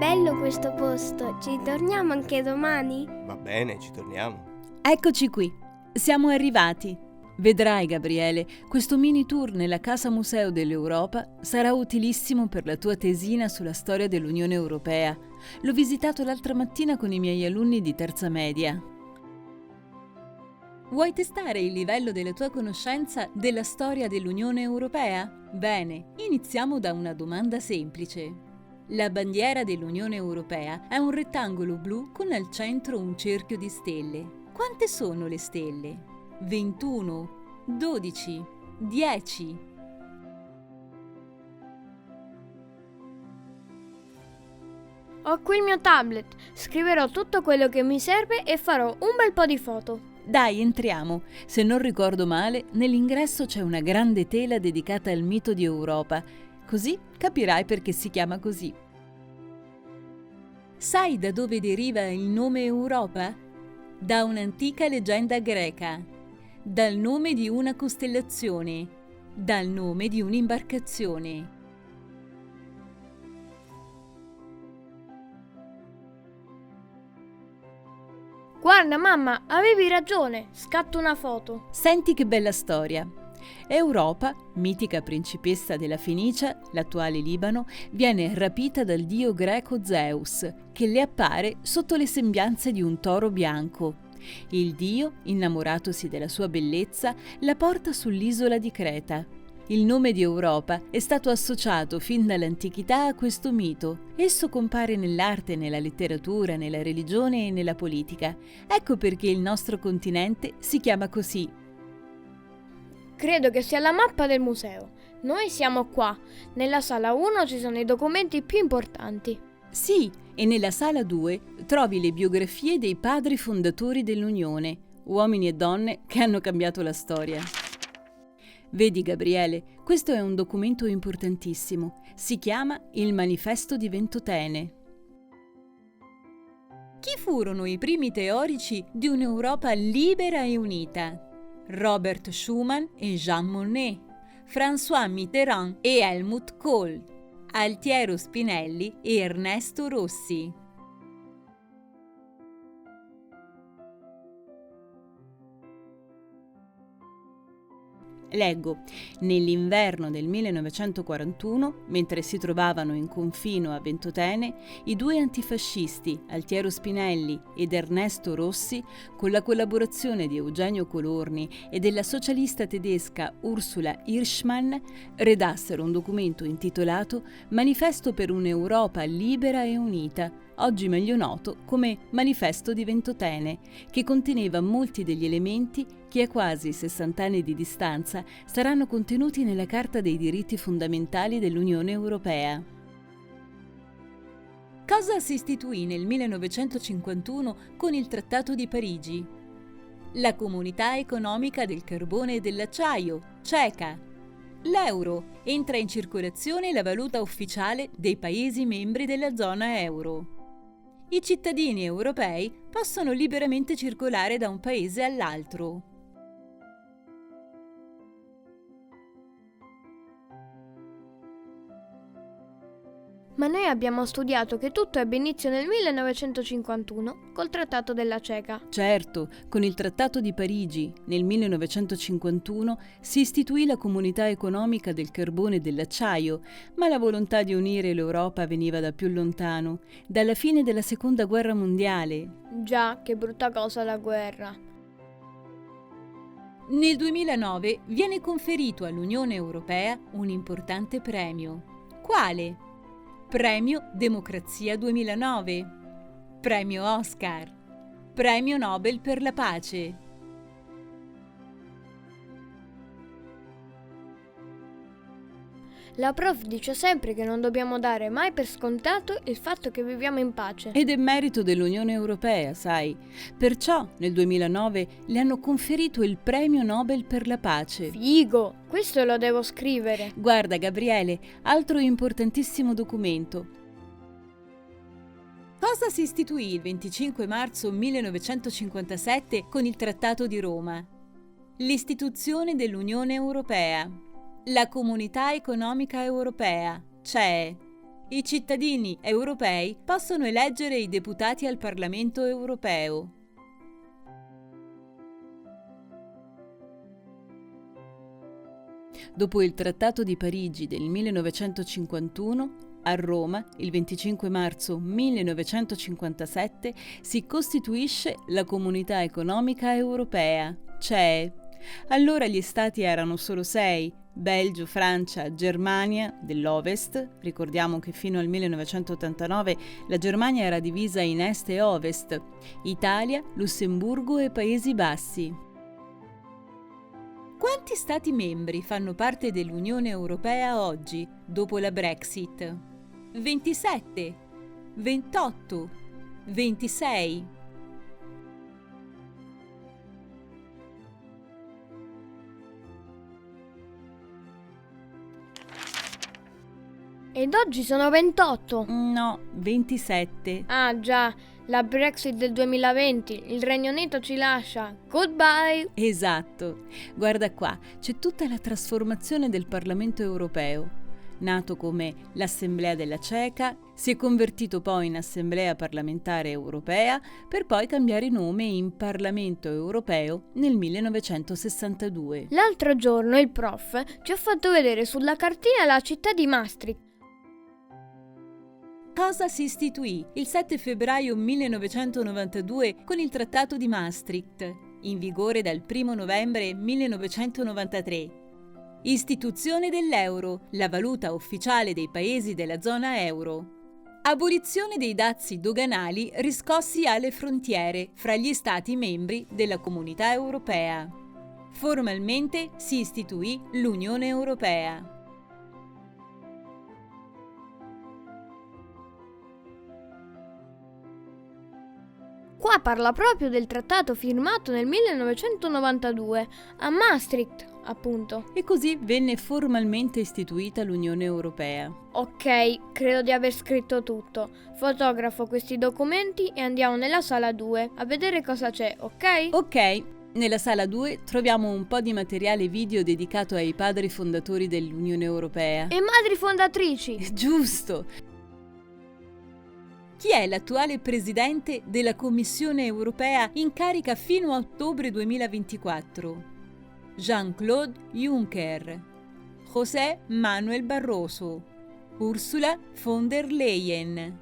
bello questo posto, ci torniamo anche domani? Va bene, ci torniamo. Eccoci qui, siamo arrivati. Vedrai, Gabriele, questo mini tour nella Casa Museo dell'Europa sarà utilissimo per la tua tesina sulla storia dell'Unione Europea. L'ho visitato l'altra mattina con i miei alunni di terza media. Vuoi testare il livello della tua conoscenza della storia dell'Unione Europea? Bene, iniziamo da una domanda semplice. La bandiera dell'Unione Europea è un rettangolo blu con al centro un cerchio di stelle. Quante sono le stelle? 21, 12, 10. Ho qui il mio tablet, scriverò tutto quello che mi serve e farò un bel po' di foto. Dai, entriamo. Se non ricordo male, nell'ingresso c'è una grande tela dedicata al mito di Europa. Così capirai perché si chiama così. Sai da dove deriva il nome Europa? Da un'antica leggenda greca, dal nome di una costellazione, dal nome di un'imbarcazione. Guarda mamma, avevi ragione, scatto una foto. Senti che bella storia. Europa, mitica principessa della Fenicia, l'attuale Libano, viene rapita dal dio greco Zeus, che le appare sotto le sembianze di un toro bianco. Il dio, innamoratosi della sua bellezza, la porta sull'isola di Creta. Il nome di Europa è stato associato fin dall'antichità a questo mito. Esso compare nell'arte, nella letteratura, nella religione e nella politica. Ecco perché il nostro continente si chiama così. Credo che sia la mappa del museo. Noi siamo qua. Nella sala 1 ci sono i documenti più importanti. Sì, e nella sala 2 trovi le biografie dei padri fondatori dell'Unione, uomini e donne che hanno cambiato la storia. Vedi, Gabriele, questo è un documento importantissimo. Si chiama il Manifesto di Ventotene. Chi furono i primi teorici di un'Europa libera e unita? Robert Schuman e Jean Monnet, François Mitterrand e Helmut Kohl, Altiero Spinelli e Ernesto Rossi. Leggo, nell'inverno del 1941, mentre si trovavano in confino a Ventotene, i due antifascisti, Altiero Spinelli ed Ernesto Rossi, con la collaborazione di Eugenio Colorni e della socialista tedesca Ursula Hirschmann, redassero un documento intitolato Manifesto per un'Europa libera e unita, oggi meglio noto come Manifesto di Ventotene, che conteneva molti degli elementi che a quasi 60 anni di distanza saranno contenuti nella Carta dei diritti fondamentali dell'Unione Europea. Cosa si istituì nel 1951 con il Trattato di Parigi? La Comunità Economica del Carbone e dell'Acciaio, CECA. L'euro, entra in circolazione la valuta ufficiale dei Paesi membri della zona euro. I cittadini europei possono liberamente circolare da un paese all'altro. Ma noi abbiamo studiato che tutto ebbe inizio nel 1951 col Trattato della CECA. Certo, con il Trattato di Parigi nel 1951 si istituì la Comunità Economica del Carbone e dell'Acciaio, ma la volontà di unire l'Europa veniva da più lontano, dalla fine della Seconda Guerra Mondiale. Già, che brutta cosa la guerra. Nel 2009 viene conferito all'Unione Europea un importante premio. Quale? Premio Democrazia 2009, Premio Oscar, Premio Nobel per la pace. La prof dice sempre che non dobbiamo dare mai per scontato il fatto che viviamo in pace. Ed è merito dell'Unione Europea, sai. Perciò nel 2009 le hanno conferito il Premio Nobel per la pace. Figo, questo lo devo scrivere. Guarda, Gabriele, altro importantissimo documento. Cosa si istituì il 25 marzo 1957 con il Trattato di Roma? L'istituzione dell'Unione Europea. La Comunità Economica Europea, CEE. I cittadini europei possono eleggere i deputati al Parlamento europeo. Dopo il Trattato di Parigi del 1951, a Roma, il 25 marzo 1957, si costituisce la Comunità Economica Europea, CEE. Allora gli stati erano solo 6: Belgio, Francia, Germania dell'Ovest. Ricordiamo che fino al 1989 la Germania era divisa in Est e Ovest, Italia, Lussemburgo e Paesi Bassi. Quanti stati membri fanno parte dell'Unione Europea oggi, dopo la Brexit? 27, 28, 26. Ed oggi sono 28. No, 27. Ah già, la Brexit del 2020, il Regno Unito ci lascia. Goodbye! Esatto. Guarda qua, c'è tutta la trasformazione del Parlamento europeo. Nato come l'Assemblea della Ceca, si è convertito poi in Assemblea parlamentare europea per poi cambiare nome in Parlamento europeo nel 1962. L'altro giorno il prof ci ha fatto vedere sulla cartina la città di Maastricht. Cosa si istituì il 7 febbraio 1992 con il Trattato di Maastricht, in vigore dal 1 novembre 1993. Istituzione dell'euro, la valuta ufficiale dei paesi della zona euro. Abolizione dei dazi doganali riscossi alle frontiere fra gli Stati membri della Comunità Europea. Formalmente si istituì l'Unione Europea. Qua parla proprio del trattato firmato nel 1992 a Maastricht, appunto. E così venne formalmente istituita l'Unione Europea. Ok, credo di aver scritto tutto. Fotografo questi documenti e andiamo nella sala 2 a vedere cosa c'è, ok? Ok, nella sala 2 troviamo un po' di materiale video dedicato ai padri fondatori dell'Unione Europea. E madri fondatrici! Giusto! Chi è l'attuale presidente della Commissione Europea in carica fino a ottobre 2024? Jean-Claude Juncker, José Manuel Barroso, Ursula von der Leyen.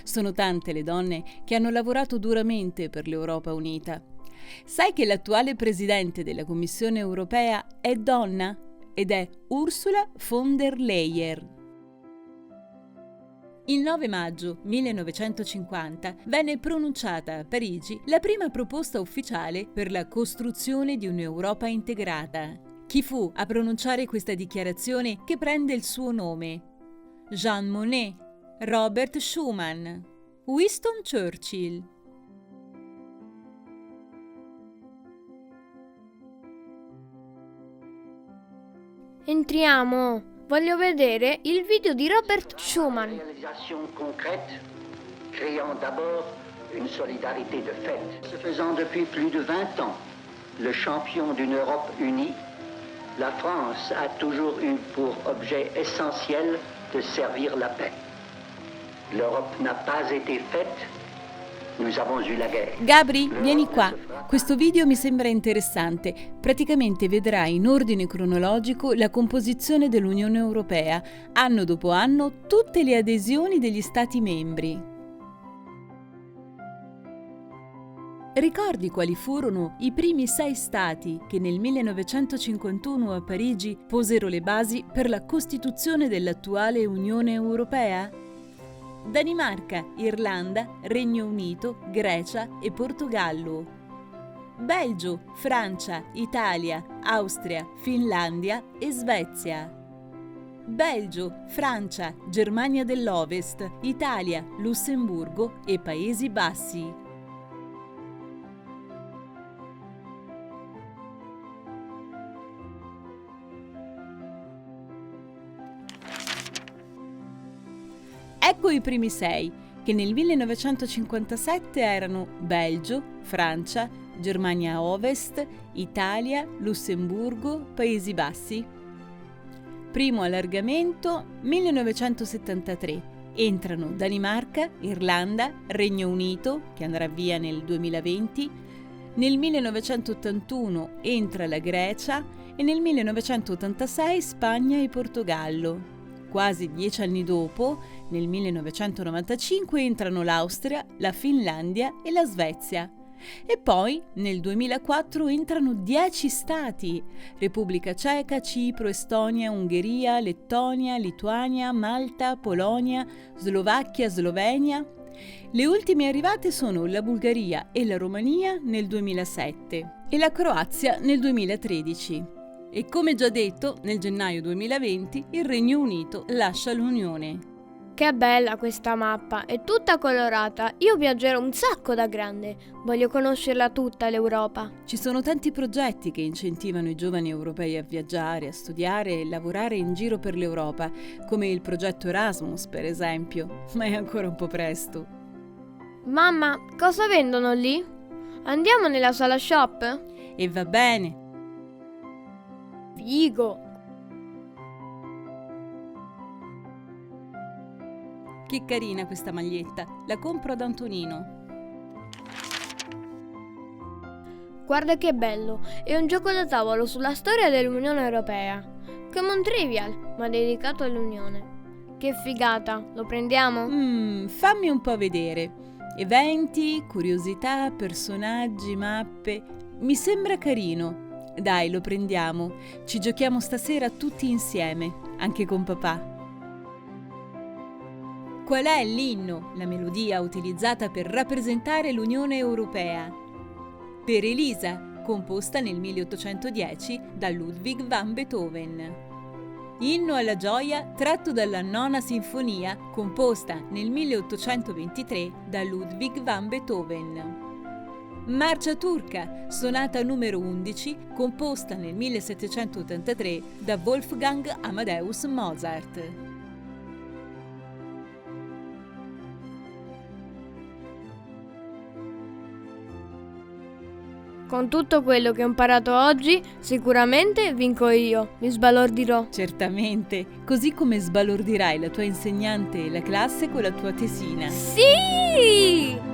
Sono tante le donne che hanno lavorato duramente per l'Europa unita. Sai che l'attuale presidente della Commissione Europea è donna ed è Ursula von der Leyen. Il 9 maggio 1950 venne pronunciata a Parigi la prima proposta ufficiale per la costruzione di un'Europa integrata. Chi fu a pronunciare questa dichiarazione che prende il suo nome? Jean Monnet, Robert Schuman, Winston Churchill. Entriamo! Voglio vedere il video di Robert Schuman. Réalisation concrète, créant d'abord une solidarité de fait. Se faisant depuis plus de 20 ans le champion d'une Europe unie, la France a toujours eu pour objet essentiel de servir la paix. L'Europe n'a pas été faite, nous avons eu la guerre. Gabri, vieni qua. Questo video mi sembra interessante. Praticamente vedrai in ordine cronologico la composizione dell'Unione Europea, anno dopo anno, tutte le adesioni degli Stati membri. Ricordi quali furono i primi 6 stati che nel 1951 a Parigi posero le basi per la costituzione dell'attuale Unione Europea? Danimarca, Irlanda, Regno Unito, Grecia e Portogallo. Belgio, Francia, Italia, Austria, Finlandia e Svezia. Belgio, Francia, Germania dell'Ovest, Italia, Lussemburgo e Paesi Bassi. Ecco i primi 6, che nel 1957 erano Belgio, Francia, Germania Ovest, Italia, Lussemburgo, Paesi Bassi. Primo allargamento 1973. Entrano Danimarca, Irlanda, Regno Unito, che andrà via nel 2020. Nel 1981 entra la Grecia e nel 1986 Spagna e Portogallo. Quasi 10 anni dopo, nel 1995, entrano l'Austria, la Finlandia e la Svezia. E poi, nel 2004, entrano 10 stati: Repubblica Ceca, Cipro, Estonia, Ungheria, Lettonia, Lituania, Malta, Polonia, Slovacchia, Slovenia. Le ultime arrivate sono la Bulgaria e la Romania nel 2007 e la Croazia nel 2013. E come già detto, nel gennaio 2020 il Regno Unito lascia l'Unione. Che bella questa mappa, è tutta colorata. Io viaggerò un sacco da grande. Voglio conoscerla tutta l'Europa. Ci sono tanti progetti che incentivano i giovani europei a viaggiare, a studiare e lavorare in giro per l'Europa, come il progetto Erasmus, per esempio, ma è ancora un po' presto. Mamma, cosa vendono lì? Andiamo nella sala shop? E va bene. Figo! Che carina questa maglietta, la compro ad Antonino. Guarda che bello, è un gioco da tavolo sulla storia dell'Unione Europea. Come un trivial, ma dedicato all'Unione. Che figata, lo prendiamo? Fammi un po' vedere. Eventi, curiosità, personaggi, mappe. Mi sembra carino. Dai, lo prendiamo. Ci giochiamo stasera tutti insieme, anche con papà. Qual è l'inno, la melodia utilizzata per rappresentare l'Unione Europea? Per Elisa, composta nel 1810 da Ludwig van Beethoven. Inno alla gioia tratto dalla Nona Sinfonia, composta nel 1823 da Ludwig van Beethoven. Marcia turca, sonata numero 11, composta nel 1783 da Wolfgang Amadeus Mozart. Con tutto quello che ho imparato oggi, sicuramente vinco io, mi sbalordirò. Certamente, così come sbalordirai la tua insegnante e la classe con la tua tesina. Sì!